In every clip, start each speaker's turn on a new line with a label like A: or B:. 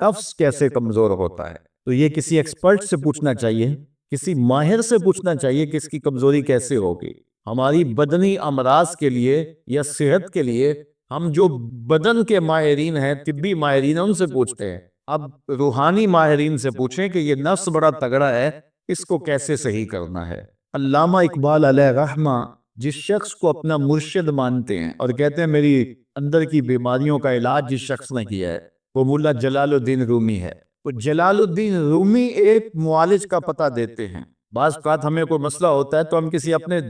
A: نفس کیسے کمزور ہوتا ہے؟ تو یہ کسی ایکسپرٹ سے پوچھنا چاہیے، کسی ماہر سے پوچھنا چاہیے کہ اس کی کمزوری کیسے ہوگی۔ ہماری بدنی امراض کے لیے یا صحت کے لیے ہم جو بدن کے ماہرین ہیں، طبی ماہرین ہیں، ان سے پوچھتے ہیں۔ اب روحانی ماہرین سے پوچھیں کہ یہ نفس بڑا تگڑا ہے، اس کو کیسے صحیح کرنا ہے۔ علامہ اقبال علیہ رحمہ جس شخص کو اپنا مرشد مانتے ہیں اور کہتے ہیں میری اندر کی بیماریوں کا علاج جس شخص نے کیا ہے، وہ مولا جلال الدین رومی ہے۔ تو جلال الدین رومی ایک معالج کا پتہ دیتے ہیں۔ بعض اوقات ہمیں کوئی مسئلہ ہوتا ہے تو ہم کسی اپنے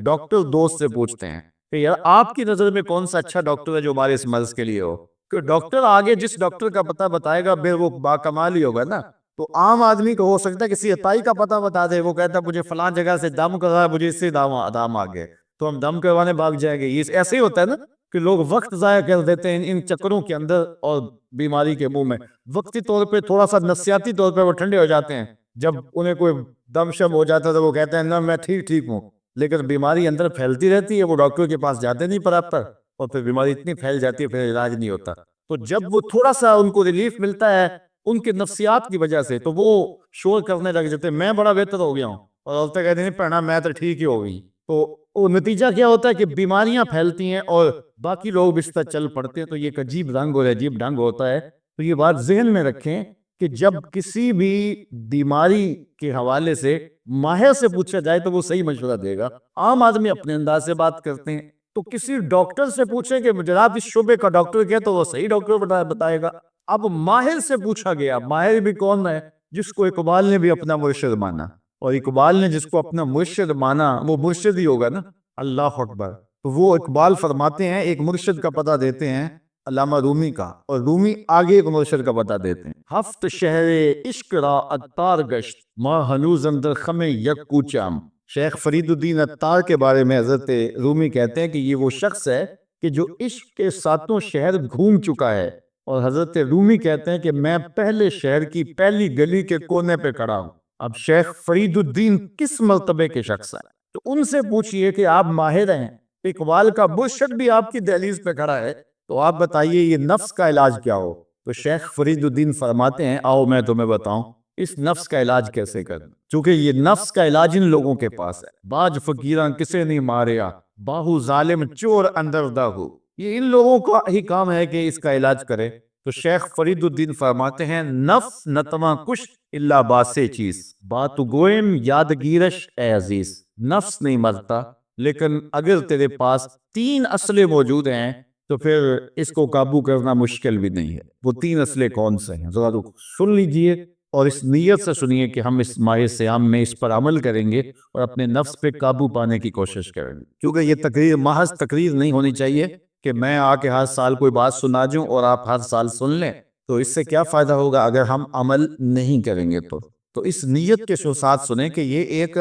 A: ڈاکٹر دوست سے پوچھتے ہیں کہ یار آپ کی نظر میں کون سا اچھا ڈاکٹر ہے جو ہمارے اس مرض کے لیے ہو، کہ ڈاکٹر آگے جس ڈاکٹر کا پتہ بتائے گا پھر وہ باکمال ہی ہوگا نا۔ تو عام آدمی کو ہو سکتا ہے کسی عطائی کا پتہ بتا دے، وہ کہتا ہے مجھے فلاں جگہ سے دم کر رہا ہے، مجھے اس سے دم آ گئے، تو ہم دم کروانے بھاگ جائیں گے۔ یہ ایسے ہی ہوتا ہے نا کہ لوگ وقت ضائع کر دیتے ہیں ان چکروں کے اندر اور بیماری کے منہ میں۔ وقتی طور پہ تھوڑا سا نفسیاتی طور پہ وہ ٹھنڈے ہو جاتے ہیں، جب انہیں کوئی دم شم ہو جاتا ہے تو وہ کہتے ہیں نا میں ٹھیک ہوں، لیکن بیماری اندر پھیلتی رہتی ہے، وہ ڈاکٹر کے پاس جاتے نہیں پراپر، اور پھر بیماری اتنی پھیل جاتی ہے پھر علاج نہیں ہوتا۔ تو جب وہ تھوڑا سا ان کو ریلیف ملتا ہے ان کے نفسیات کی وجہ سے، تو وہ شور کرنے لگ جاتے ہیں میں بڑا بہتر ہو گیا ہوں، اور عورتیں کہتے ہیں پہنا میں تو ٹھیک ہی ہو گئی۔ تو وہ نتیجہ کیا ہوتا ہے کہ بیماریاں پھیلتی ہیں اور باقی لوگ بھی اس طرح چل پڑتے ہیں۔ تو یہ ایک عجیب رنگ اور عجیب ڈھنگ ہوتا ہے۔ تو یہ بات ذہن میں رکھیں کہ جب کسی بھی بیماری کے حوالے سے ماہر سے پوچھا جائے تو وہ صحیح مشورہ دے گا۔ عام آدمی اپنے انداز سے بات کرتے ہیں، تو کسی ڈاکٹر سے پوچھیں کہ جناب اس شعبے کا ڈاکٹر کیا، تو وہ صحیح ڈاکٹر بتائے گا۔ اب ماہر سے پوچھا گیا، ماہر بھی کون ہے؟ جس کو اقبال نے بھی اپنا مرشد مانا، اور اقبال نے جس کو اپنا مرشد مانا وہ مرشد ہی ہوگا نا۔ اللہ اکبر۔ تو وہ اقبال فرماتے ہیں ایک مرشد کا پتہ دیتے ہیں علامہ رومی کا، اور رومی آگے ایک مرشد کا پتہ دیتے ہیں۔ ہفت شہر عشق را عطار گشت ما ہنوز اندر خم یک کوچام۔ شیخ فرید الدین عطار کے بارے میں حضرت رومی کہتے ہیں کہ یہ وہ شخص ہے کہ جو عشق کے ساتوں شہر گھوم چکا ہے، اور حضرت رومی کہتے ہیں کہ میں پہلے شہر کی پہلی گلی کے کونے پہ کھڑا ہوں۔ اب شیخ فرید الدین کس مرتبے کے شخص ہیں؟ تو ان سے پوچھئے کہ آپ ماہر ہیں، اقبال کا مرشد بھی آپ کی دہلیز پہ کھڑا ہے، تو آپ بتائیے یہ نفس کا علاج کیا ہو؟ تو شیخ فرید الدین فرماتے ہیں آؤ میں تمہیں بتاؤں اس نفس کا علاج کیسے کرنا، چونکہ یہ نفس کا علاج ان لوگوں کے پاس ہے۔ باج فقیراں کسے نہیں ماریا، باہو ظالم چور اندر داہو، یہ ان لوگوں کا ہی کام ہے کہ اس کا علاج کرے۔ تو شیخ فرید الدین فرماتے ہیں نفس نتواں کش اللہ باسے چیز، بات گوئم یادگیرش اے عزیز۔ نفس نہیں مرتا، لیکن اگر تیرے پاس تین اسلحے موجود ہیں تو پھر اس کو قابو کرنا مشکل بھی نہیں ہے۔ وہ تین اسلحے کون سے ہیں ذرا سن لیجئے، اور اس نیت سے سنیے کہ ہم اس ماہ صیام میں اس پر عمل کریں گے اور اپنے نفس پہ قابو پانے کی کوشش کریں گے۔ کیونکہ یہ تقریر محض تقریر نہیں ہونی چاہیے کہ میں آ کے ہر سال کوئی بات سنا جوں اور آپ ہر سال سن لیں، تو اس سے کیا فائدہ ہوگا اگر ہم عمل نہیں کریں گے۔ تو اس نیت کے ساتھ سنیں کہ یہ ایک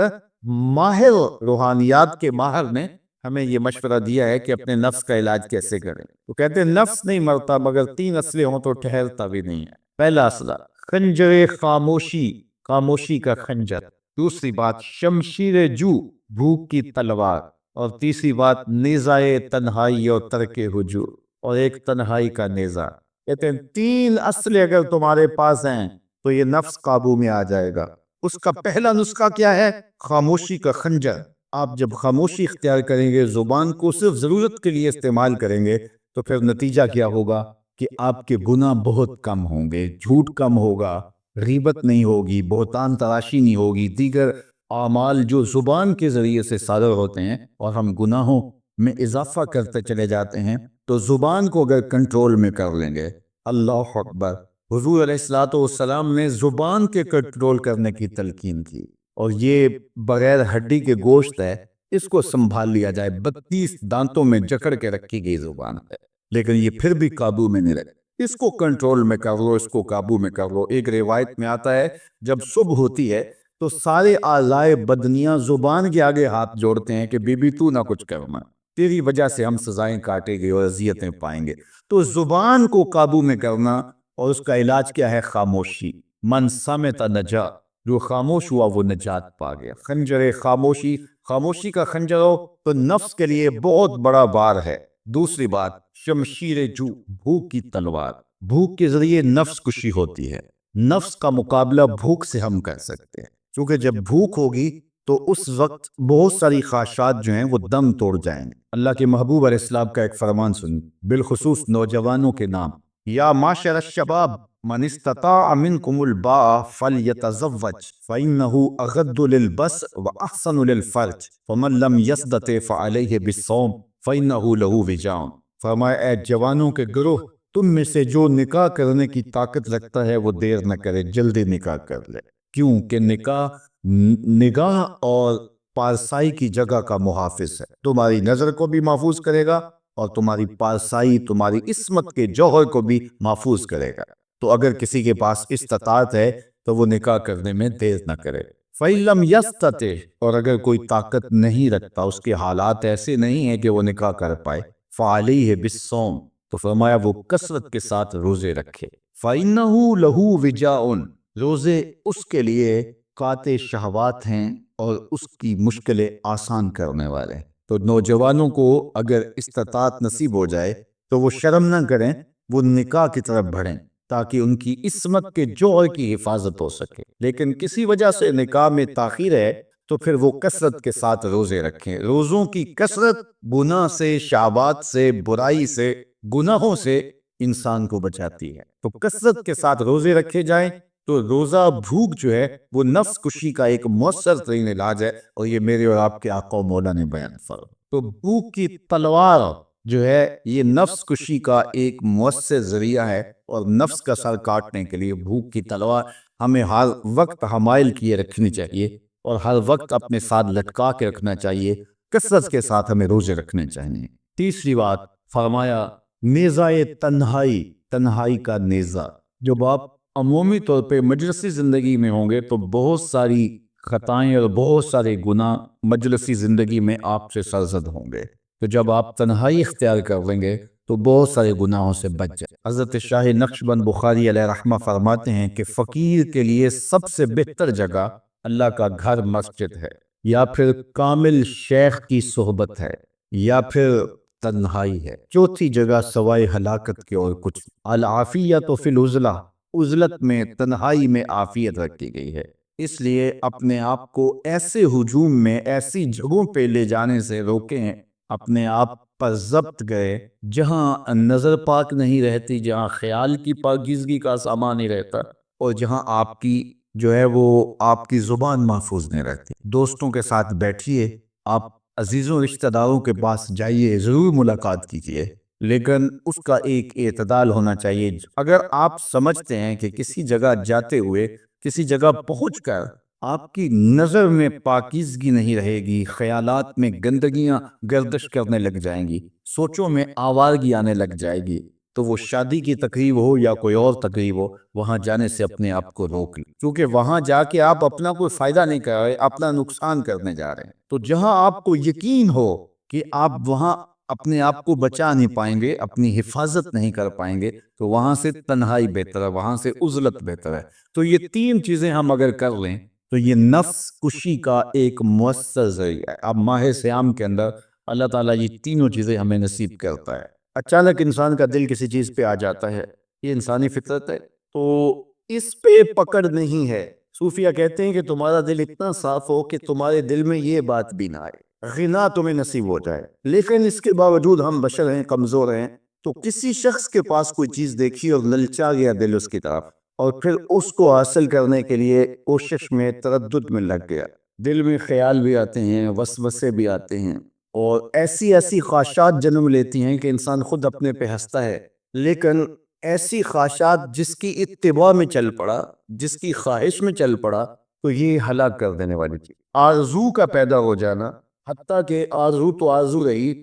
A: ماہر روحانیات کے ماہر نے ہمیں یہ مشورہ دیا ہے کہ اپنے نفس کا علاج کیسے کریں۔ تو کہتے ہیں نفس نہیں مرتا مگر تین اسلحے ہوں تو ٹھہرتا بھی نہیں ہے۔ پہلا اسلحہ خنجر خاموشی، خاموشی کا خنجر۔ دوسری بات شمشیر جو، بھوک کی تلوار۔ اور تیسری بات نیزائے تنہائی اور ترک ہجور، اور ایک تنہائی کا نیزہ۔ کہتے ہیں تین اسلحے اگر تمہارے پاس ہیں تو یہ نفس قابو میں آ جائے گا۔ اس کا پہلا نسخہ کیا ہے؟ خاموشی کا خنجر۔ آپ جب خاموشی اختیار کریں گے، زبان کو صرف ضرورت کے لیے استعمال کریں گے، تو پھر نتیجہ کیا ہوگا کہ آپ کے گناہ بہت کم ہوں گے، جھوٹ کم ہوگا، غیبت نہیں ہوگی، بہتان تراشی نہیں ہوگی، دیگر اعمال جو زبان کے ذریعے سے صادر ہوتے ہیں اور ہم گناہوں میں اضافہ کرتے چلے جاتے ہیں، تو زبان کو اگر کنٹرول میں کر لیں گے۔ اللہ اکبر۔ حضور علیہ الصلوۃ والسلام نے زبان کے کنٹرول کرنے کی تلقین کی، اور یہ بغیر ہڈی کے گوشت ہے، اس کو سنبھال لیا جائے، 32 دانتوں میں جکڑ کے رکھی گئی زبان ہے، لیکن یہ پھر بھی قابو میں نہیں رہے۔ اس کو کنٹرول میں کر لو، اس کو قابو میں کر لو۔ ایک روایت میں آتا ہے جب صبح ہوتی ہے تو سارے اعضائے بدنیاں زبان کے آگے ہاتھ جوڑتے ہیں کہ بی بی تو نہ کچھ کرنا، تیری وجہ سے ہم سزائیں کاٹیں گے اور اذیتیں پائیں گے۔ تو زبان کو قابو میں کرنا، اور اس کا علاج کیا ہے؟ خاموشی۔ من صمت نجا، جو خاموش ہوا وہ نجات پا گیا۔ خنجر خاموشی، خاموشی کا خنجر ہو تو نفس کے لیے بہت بڑا بار ہے۔ دوسری بات شمشیر جو، بھوک کی تلوار۔ بھوک کے ذریعے نفس کشی ہوتی ہے. نفس کا مقابلہ بھوک سے ہم کر سکتے ہیں، کیونکہ جب بھوک ہوگی تو اس وقت بہت ساری خواہشات جو ہیں وہ دم توڑ جائیں گے. اللہ کے محبوب علیہ السلام کا ایک فرمان سنیں، بالخصوص نوجوانوں کے نام: یا معشر الشباب من استطاع منکم الباء فلیتزوج فإنه اغض للبصر واحسن للفرج فمن لم يستطع فعلیہ بالصوم فإنه له وجاء. فرمایا اے جوانوں کے گروہ، تم میں سے جو نکاح کرنے کی طاقت رکھتا ہے وہ دیر نہ کرے، جلدی نکاح کر لے، کیونکہ نکاح نگاہ اور پارسائی کی جگہ کا محافظ ہے. تمہاری نظر کو بھی محفوظ کرے گا اور تمہاری پارسائی، تمہاری عصمت کے جوہر کو بھی محفوظ کرے گا. تو اگر کسی کے پاس استطاعت ہے تو وہ نکاح کرنے میں دیر نہ کرے. فَإِن لَمْ يَسْتَطِعْ، اور اگر کوئی طاقت نہیں رکھتا، اس کے حالات ایسے نہیں ہیں کہ وہ نکاح کر پائے، فَعَلَيْهِ بِالصَّوْمِ، تو فرمایا وہ کثرت کے ساتھ روزے رکھے. فَإِنَّهُ لَهُ وِجَاءٌ، روزے اس کے لیے قاطع شہوات ہیں اور اس کی مشکلیں آسان کرنے والے ہیں. تو نوجوانوں کو اگر استطاعت نصیب ہو جائے تو وہ شرم نہ کریں، وہ نکاح کی طرف بڑھیں تاکہ ان کی عصمت کے جوہر کی حفاظت ہو سکے. لیکن کسی وجہ سے نکاح میں تاخیر ہے تو پھر وہ کثرت کے ساتھ روزے رکھیں. روزوں کی کثرت گناہ سے، شہوات سے، برائی سے، گناہوں سے انسان کو بچاتی ہے. تو کثرت کے ساتھ روزے رکھے جائیں. تو روزہ بھوک جو ہے وہ نفس کشی کا ایک مؤثر ترین علاج ہے، اور یہ میرے اور آپ کے آقا و مولا نے بیان فرمایا. تو بھوک کی تلوار جو ہے یہ نفس کشی کا ایک مؤثر ذریعہ ہے، اور نفس کا سر کاٹنے کے لیے بھوک کی تلوار ہمیں ہر وقت حمائل کیے رکھنی چاہیے اور ہر وقت اپنے ساتھ لٹکا کے رکھنا چاہیے. کثرت کے ساتھ ہمیں روزے رکھنے چاہیے. تیسری بات فرمایا نیزہ تنہائی، تنہائی کا نیزہ. جب آپ عمومی طور پہ مجلسی زندگی میں ہوں گے تو بہت ساری خطائیں اور بہت سارے گناہ مجلسی زندگی میں آپ سے سرزد ہوں گے. تو جب آپ تنہائی اختیار کر لیں گے تو بہت سارے گناہوں سے بچ جائیں. حضرت شاہ نقشبند بخاری علیہ رحمہ فرماتے ہیں کہ فقیر کے لیے سب سے بہتر جگہ اللہ کا گھر مسجد ہے، یا پھر کامل شیخ کی صحبت ہے، یا پھر تنہائی ہے. چوتھی جگہ سوائے ہلاکت کے اور کچھ. العافیت فی العزلہ، عزلت میں، تنہائی میں عافیت رکھی گئی ہے. اس لیے اپنے آپ کو ایسے ہجوم میں، ایسی جگہوں پہ لے جانے سے روکیں، اپنے آپ پر ضبط گئے جہاں نظر پاک نہیں رہتی، جہاں خیال کی پاکیزگی کا سامان نہیں رہتا، اور جہاں آپ کی جو ہے وہ آپ کی زبان محفوظ نہیں رہتی. دوستوں کے ساتھ بیٹھیے، آپ عزیزوں رشتہ داروں کے پاس جائیے، ضرور ملاقات کیجیے، لیکن اس کا ایک اعتدال ہونا چاہیے. اگر آپ سمجھتے ہیں کہ کسی جگہ جاتے ہوئے، کسی جگہ پہنچ کر آپ کی نظر میں پاکیزگی نہیں رہے گی، خیالات میں گندگیاں گردش کرنے لگ جائیں گی، سوچوں میں آوارگی آنے لگ جائے گی، تو وہ شادی کی تقریب ہو یا کوئی اور تقریب ہو، وہاں جانے سے اپنے آپ کو روک لیں، کیونکہ وہاں جا کے آپ اپنا کوئی فائدہ نہیں کر رہے، اپنا نقصان کرنے جا رہے ہیں. تو جہاں آپ کو یقین ہو کہ آپ وہاں اپنے آپ کو بچا نہیں پائیں گے، اپنی حفاظت نہیں کر پائیں گے، تو وہاں سے تنہائی بہتر ہے، وہاں سے عزلت بہتر ہے. تو یہ تین چیزیں ہم اگر کر لیں تو یہ نفس کشی کا ایک مؤثر ذریعہ ہے. اب ماہ سیام کے اندر اللہ تعالیٰ یہ تینوں چیزیں ہمیں نصیب کرتا ہے. اچانک انسان کا دل کسی چیز پہ آ جاتا ہے، یہ انسانی فطرت ہے، تو اس پہ پکڑ نہیں ہے. صوفیہ کہتے ہیں کہ تمہارا دل اتنا صاف ہو کہ تمہارے دل میں یہ بات بھی نہ آئے، غنا تمہیں نصیب ہو جائے. لیکن اس کے باوجود ہم بشر ہیں، کمزور ہیں، تو کسی شخص کے پاس کوئی چیز دیکھی اور للچا گیا دل اس کی طرف، اور پھر اس کو حاصل کرنے کے لیے کوشش میں، تردد میں لگ گیا. دل میں خیال بھی آتے ہیں، وسوسے بھی آتے ہیں، اور ایسی ایسی خواہشات جنم لیتی ہیں کہ انسان خود اپنے پہ ہنستا ہے. لیکن ایسی خواہشات جس کی اتباع میں چل پڑا، جس کی خواہش میں چل پڑا، تو یہ ہلاک کر دینے والی چیز. آرزو کا پیدا ہو جانا، حتیٰ کہ آرزو تو آرزو رہی،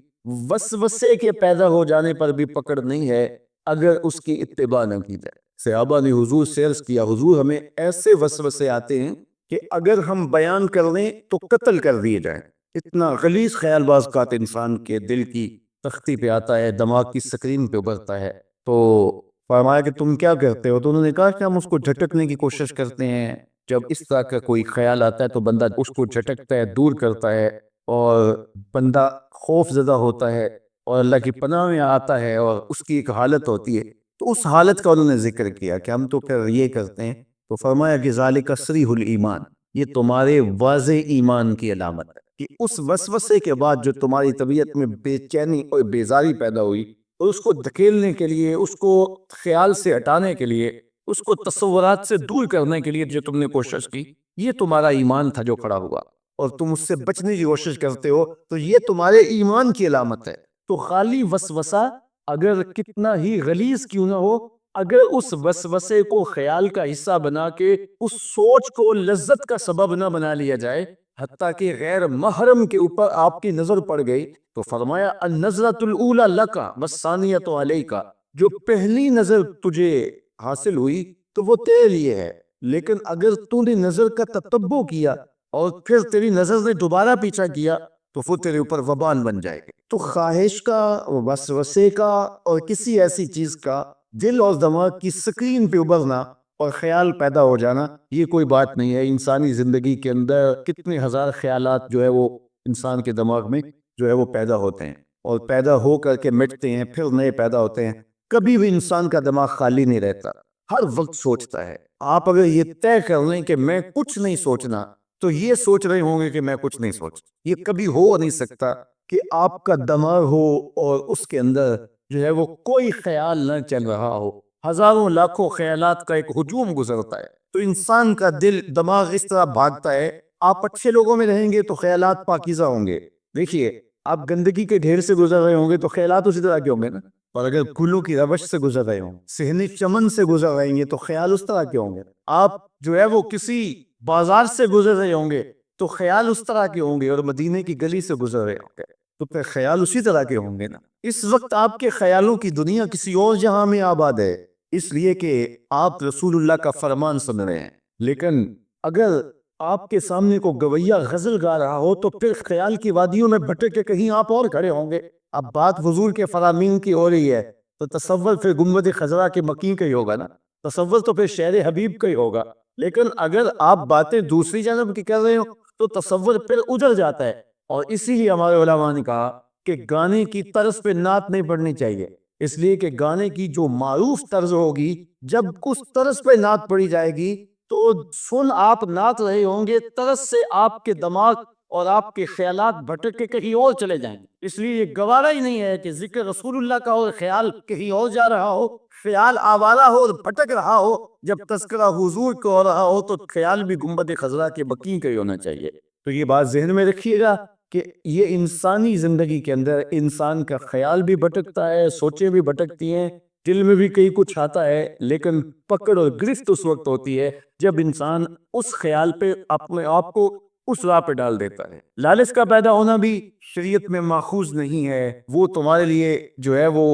A: وسوسے کے پیدا ہو جانے پر بھی پکڑ نہیں ہے اگر اس کی اتباع نہ کی جائے. صحابہ نے حضور سے عرض کیا، حضور ہمیں ایسے وسوسے آتے ہیں کہ اگر ہم بیان کر لیں تو قتل کر دیے جائیں. اتنا غلیظ خیال باز کا انسان کے دل کی تختی پہ آتا ہے، دماغ کی سکرین پہ ابھرتا ہے. تو فرمایا کہ تم کیا کرتے ہو؟ تو انہوں نے کہا کہ ہم اس کو جھٹکنے کی کوشش کرتے ہیں. جب اس طرح کا کوئی خیال آتا ہے تو بندہ اس کو جھٹکتا ہے، دور کرتا ہے، اور بندہ خوف زدہ ہوتا ہے اور اللہ کی پناہ میں آتا ہے، اور اس کی ایک حالت ہوتی ہے تو اس حالت کا انہوں نے ذکر کیا کہ ہم تو پھر یہ کرتے ہیں، تو فرمایا کہ ذالک صریح الایمان، یہ تمہارے واضح ایمان کی علامت ہے کہ اس وسوسے کے بعد جو تمہاری طبیعت میں بے چینی اور بیزاری پیدا ہوئی، اور اس کو دھکیلنے کے لیے، اس کو خیال سے ہٹانے کے لیے، اس کو تصورات سے دور کرنے کے لیے جو تم نے کوشش کی، یہ تمہارا ایمان تھا جو کھڑا ہوا، اور تم اس سے بچنے کی کوشش کرتے ہو، تو یہ تمہارے ایمان کی علامت ہے۔ تو خالی وسوسہ اگر کتنا ہی غلیظ کیوں نہ ہو، اگر اس وسوسے کو خیال کا حصہ بنا کے اس سوچ کو لذت کا سبب نہ بنا لیا جائے، حتیٰ کہ غیر محرم کے اوپر آپ کی نظر پڑ گئی، تو فرمایا النظرۃ الاولی لک والثانیۃ علیک، جو پہلی نظر تجھے حاصل ہوئی تو وہ تیرے لیے ہے، لیکن اگر تو نے نظر کا تتبع کیا اور پھر تیری نظر نے دوبارہ پیچھا کیا تو وہ تیرے اوپر وبال بن جائے گی۔ تو خواہش کا، وسوسے کا، اور کسی ایسی چیز کا دل اور دماغ کی سکرین پہ ابھرنا اور خیال پیدا ہو جانا، یہ کوئی بات نہیں ہے۔ انسانی زندگی کے اندر کتنے ہزار خیالات جو ہے وہ انسان کے دماغ میں جو ہے وہ پیدا ہوتے ہیں، اور پیدا ہو کر کے مٹتے ہیں، پھر نئے پیدا ہوتے ہیں۔ کبھی بھی انسان کا دماغ خالی نہیں رہتا، ہر وقت سوچتا ہے۔ آپ اگر یہ طے کر لیں کہ میں کچھ نہیں سوچنا، تو یہ سوچ رہے ہوں گے کہ میں کچھ نہیں سوچ، یہ کبھی ہو نہیں سکتا کہ آپ کا دماغ ہو اور اس کے اندر جو ہے وہ کوئی خیال نہ چل رہا ہو۔ ہزاروں لاکھوں خیالات کا ایک ہجوم گزرتا ہے، تو انسان کا دل، دماغ اس طرح بھاگتا ہے۔ آپ اچھے لوگوں میں رہیں گے تو خیالات پاکیزہ ہوں گے۔ دیکھیے، آپ گندگی کے ڈھیر سے گزر رہے ہوں گے تو خیالات اسی طرح کے ہوں گے نا، اور اگر پھولوں کی روش سے گزر رہے ہوں، صحن چمن سے گزر رہے ہیں، تو خیال اس طرح کے ہوں گے۔ آپ جو ہے وہ کسی بازار سے گزر رہے ہوں گے تو خیال اس طرح کے ہوں گے، اور مدینے کی گلی سے گزر رہے ہوں گے تو پھر خیال اسی طرح کے ہوں گے نا۔ اس وقت آپ کے خیالوں کی دنیا کسی اور جہاں میں آباد ہے، اس لیے کہ آپ رسول اللہ کا فرمان سن رہے ہیں، لیکن اگر آپ کے سامنے کو گویا غزل گا رہا ہو تو پھر خیال کی وادیوں میں بھٹک کے کہیں آپ اور کھڑے ہوں گے۔ اب بات حضور کے فرامین کی ہو رہی ہے تو تصور پھر گنبد خضرا کے مکین کا ہی ہوگا نا، تصور تو پھر شہر حبیب کا ہی ہوگا۔ لیکن اگر آپ باتیں دوسری جانب کی کر رہے ہو تو تصور پھر اجڑ جاتا ہے، اور اسی لیے ہمارے علماء نے کہا کہ گانے کی طرز پہ نعت نہیں پڑھنی چاہیے، اس لیے کہ گانے کی جو معروف طرز ہوگی، جب اس طرز پہ نعت پڑھی جائے گی تو سن آپ نعت رہے ہوں گے، طرز سے آپ کے دماغ اور آپ کے خیالات بھٹک کے کہیں اور چلے جائیں گے۔ اس لیے یہ گوارا ہی نہیں ہے کہ ذکر رسول اللہ کا اور خیال کہیں اور جا رہا ہو، خیال آوارہ ہو اور بھٹک رہا ہو، جب تذکرہ حضور کو ہو رہا ہو تو خیال بھی گنبد خضرا کے بقیع کا ہی ہونا چاہیے۔ تو یہ بات ذہن میں رکھیے گا کہ یہ انسانی زندگی کے اندر انسان کا خیال بھی بھٹکتا ہے، سوچیں بھی بھٹکتی ہیں، دل میں بھی کئی کچھ آتا ہے، لیکن پکڑ اور گرفت اس وقت ہوتی ہے جب انسان اس خیال پہ اپنے آپ کو اس راہ پہ ڈال دیتا ہے۔ لالچ کا پیدا ہونا بھی شریعت میں ماخوذ نہیں ہے، وہ تمہارے لیے جو ہے وہ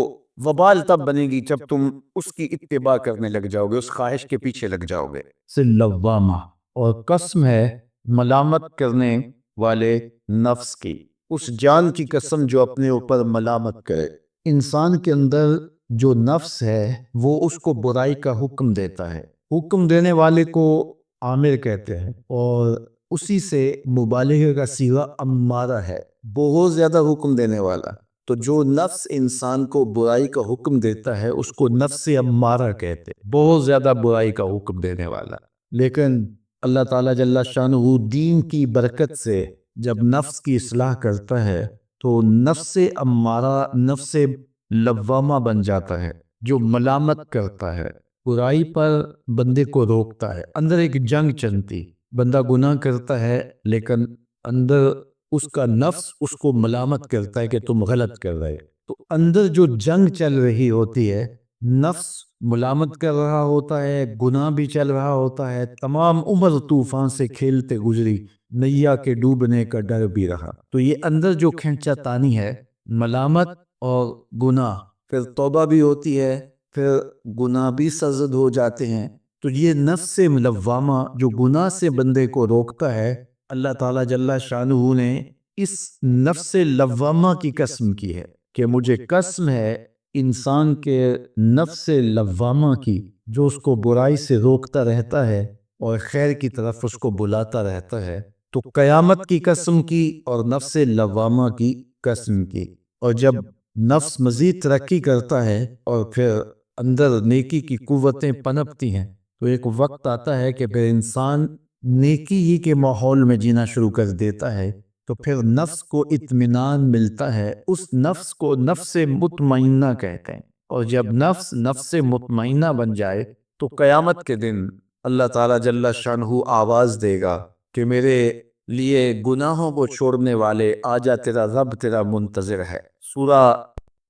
A: وبال تب بنے گی جب تم اس کی اتباع کرنے لگ جاؤ گے، اس خواہش کے پیچھے لگ جاؤ گے۔ لوامہ، اور قسم ہے ملامت کرنے والے نفس کی، اس جان کی قسم جو اپنے اوپر ملامت کرے۔ انسان کے اندر جو نفس ہے وہ اس کو برائی کا حکم دیتا ہے، حکم دینے والے کو عامر کہتے ہیں، اور اسی سے مبالغہ کا صیغہ امارہ ہے، بہت زیادہ حکم دینے والا۔ تو جو نفس انسان کو برائی کا حکم دیتا ہے اس کو نفس امارہ کہتے ہیں، بہت زیادہ برائی کا حکم دینے والا۔ لیکن اللہ تعالیٰ جل شانہ دین کی برکت سے جب نفس کی اصلاح کرتا ہے تو نفس امارہ نفس لوامہ بن جاتا ہے، جو ملامت کرتا ہے، برائی پر بندے کو روکتا ہے۔ اندر ایک جنگ چلتی، بندہ گناہ کرتا ہے لیکن اندر اس کا نفس اس کو ملامت کرتا ہے کہ تم غلط کر رہے، تو اندر جو جنگ چل رہی ہوتی ہے، نفس ملامت کر رہا ہوتا ہے، گناہ بھی چل رہا ہوتا ہے، تمام عمر طوفان سے کھیلتے گزری، نیا کے ڈوبنے کا ڈر بھی رہا۔ تو یہ اندر جو کھینچا تانی ہے، ملامت اور گناہ، پھر توبہ بھی ہوتی ہے، پھر گناہ بھی سرزد ہو جاتے ہیں۔ تو یہ نفس لوامہ جو گناہ سے بندے کو روکتا ہے، اللہ تعالیٰ جل شانہ نے اس نفس لوامہ کی قسم کی ہے کہ مجھے قسم ہے انسان کے نفس لوامہ کی، جو اس کو برائی سے روکتا رہتا ہے اور خیر کی طرف اس کو بلاتا رہتا ہے۔ تو قیامت کی قسم کی اور نفس لوامہ کی قسم کی، اور جب نفس مزید ترقی کرتا ہے اور پھر اندر نیکی کی قوتیں پنپتی ہیں تو ایک وقت آتا ہے کہ پھر انسان نیکی ہی کے ماحول میں جینا شروع کر دیتا ہے، تو پھر نفس کو اطمینان ملتا ہے، اس نفس کو نفس مطمئنہ کہتے ہیں۔ اور جب نفس نفس مطمئنہ بن جائے تو قیامت کے دن اللہ تعالیٰ جل شانہ آواز دے گا کہ میرے لیے گناہوں کو چھوڑنے والے آجا، تیرا رب تیرا منتظر ہے۔ سورہ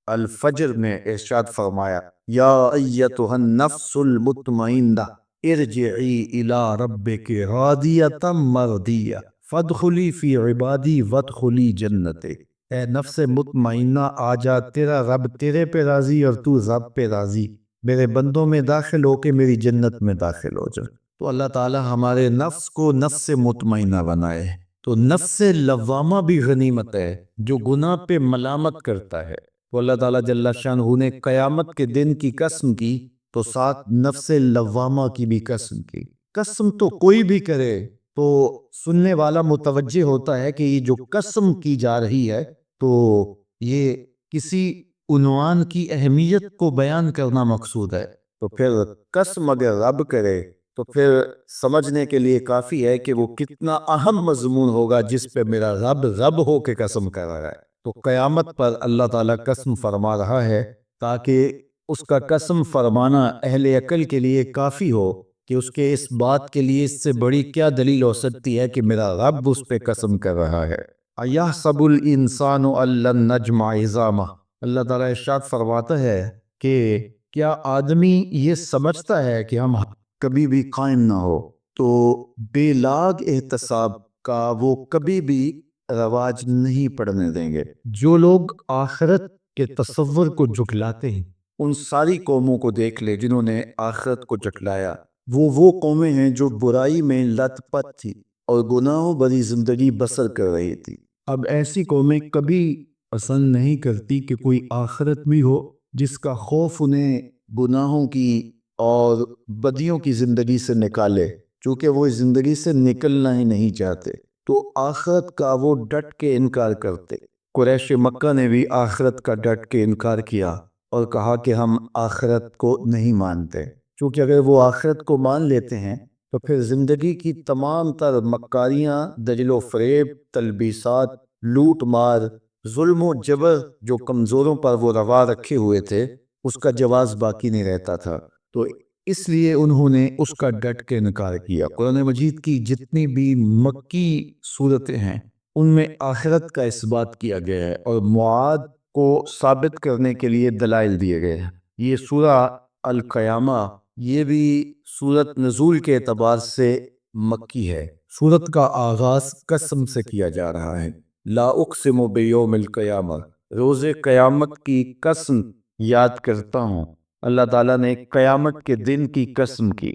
A: الفجر میں ارشاد فرمایا، یا ایتھا النفس المطمئنہ ارجعی الی ربک راضیۃ مرضیہ فادخلی فی عبادی وادخلی جنتی۔ اے نفس مطمئنہ آجا، تیرا رب تیرے پہ راضی اور تو رب پہ راضی، میرے بندوں میں داخل ہو کے میری جنت میں داخل ہو جا۔ تو اللہ تعالی ہمارے نفس کو نفس مطمئنہ بنائے۔ تو نفس لوامہ بھی غنیمت ہے، جو گناہ پہ ملامت کرتا ہے۔ تو اللہ تعالیٰ جل شانہ نے قیامت کے دن کی قسم کی تو ساتھ نفس لوامہ کی بھی قسم کی۔ قسم تو کوئی بھی کرے تو سننے والا متوجہ ہوتا ہے کہ یہ جو قسم کی جا رہی ہے تو یہ کسی عنوان کی اہمیت کو بیان کرنا مقصود ہے۔ تو پھر قسم اگر رب کرے تو پھر سمجھنے کے لیے کافی ہے کہ وہ کتنا اہم مضمون ہوگا جس پہ میرا رب رب ہو کے قسم کر رہا ہے۔ تو قیامت پر اللہ تعالیٰ قسم فرما رہا ہے تاکہ اس کا قسم فرمانا اہل عقل کے لیے کافی ہو کہ اس کے اس بات کے لیے اس سے بڑی کیا دلیل ہو سکتی ہے کہ میرا رب اس پہ قسم کر رہا ہے۔ اَیَحْسَبُ الْإِنسَانُ أَن لَّن نَّجْمَعَ عِظَامَهُ۔ اللہ تعالیٰ ارشاد فرماتا ہے کہ کیا آدمی یہ سمجھتا ہے کہ ہم کبھی بھی قائم نہ ہو؟ تو بے لاگ احتساب کا وہ کبھی بھی رواج نہیں پڑنے دیں گے۔ جو لوگ آخرت کے تصور کو جھٹلاتے ہیں، ان ساری قوموں کو دیکھ لے جنہوں نے آخرت کو جھٹلایا، وہ قومیں ہیں جو برائی میں لت پت تھی اور گناہوں بھری زندگی بسر کر رہی تھی۔ اب ایسی قومیں کبھی پسند نہیں کرتی کہ کوئی آخرت بھی ہو جس کا خوف انہیں گناہوں کی اور بدیوں کی زندگی سے نکالے، چونکہ وہ اس زندگی سے نکلنا ہی نہیں چاہتے، تو آخرت کا وہ ڈٹ کے انکار کرتے۔ قریش مکہ نے بھی آخرت کا ڈٹ کے انکار کیا اور کہا کہ ہم آخرت کو نہیں مانتے، چونکہ اگر وہ آخرت کو مان لیتے ہیں تو پھر زندگی کی تمام تر مکاریاں، دجل و فریب، تلبیسات، لوٹ مار، ظلم و جبر جو کمزوروں پر وہ روا رکھے ہوئے تھے، اس کا جواز باقی نہیں رہتا تھا۔ تو اس لیے انہوں نے اس کا ڈٹ کے انکار کیا۔ قرآن مجید کی جتنی بھی مکی صورتیں ہیں ان میں آخرت کا اس بات کیا گیا ہے اور معاد کو ثابت کرنے کے لیے دلائل دیے گئے ہیں۔ یہ سورہ القیامہ یہ بھی سورت نزول کے اعتبار سے مکی ہے۔ سورت کا آغاز قسم سے کیا جا رہا ہے، لا اقسم بیوم القیامہ، روز قیامت کی قسم یاد کرتا ہوں۔ اللہ تعالیٰ نے قیامت کے دن کی قسم کی۔